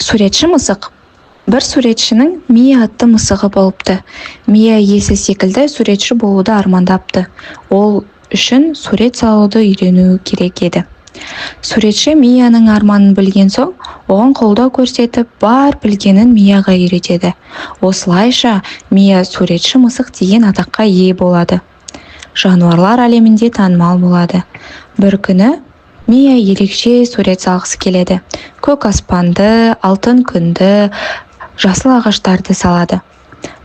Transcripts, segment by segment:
Суретші мысық. Бір суретшінің Мия атты мысығы болыпты. Мия иесі секілді суретші болуды армандапты. Ол үшін сурет салуды үйренуі керек еді. Суретші Мияның арманын білген соң, оған қолдау көрсетіп, бар білгенін Мияға үйретеді. Осылайша Мия суретші мысық деген атаққа ие болады. Жануарлар әлемінде танымал болады. Бір күні Мия ерекше сурет салғысы келеді. Көк аспанды, алтын күнді, жасыл ағаштарды салады.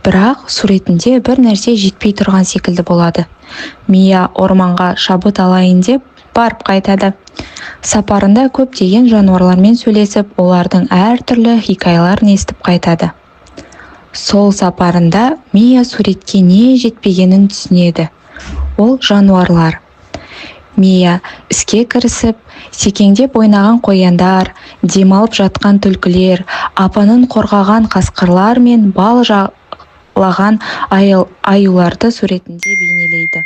Бірақ суретінде бір нәрсе жетпей тұрған секілді болады. Мия орманға шабыт алайын деп барып қайтады. Сапарында көптеген жануарлармен сөйлесіп, олардың әртүрлі хикаяларын естіп қайтады. Сол сапарында Мия суретке не жетпегенін түсінеді. Ол жануарлар. Мия іске кірісіп, секеңдеп ойнаған қояндар, демалып жатқан түлкілер, апанын қорғаған қасқырлар мен бал жағлаған аюларды суретінде бейнелейді.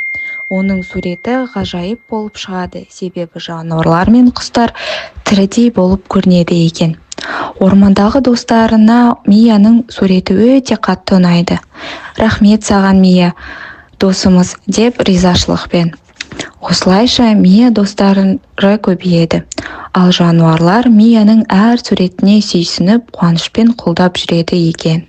Оның суреті ғажайып болып шығады, себебі жануарлар мен құстар тірідей болып көрінеді екен. Ормандағы достарына Мияның суреті өте қатты ұнайды. Рахмет саған, Мия, досымыз, деп ризашылықпен. Осылайша Мия достары көбейеді, ал жануарлар Мияның әр суретіне сүйсініп, қуанышпен қолдап жүреді екен.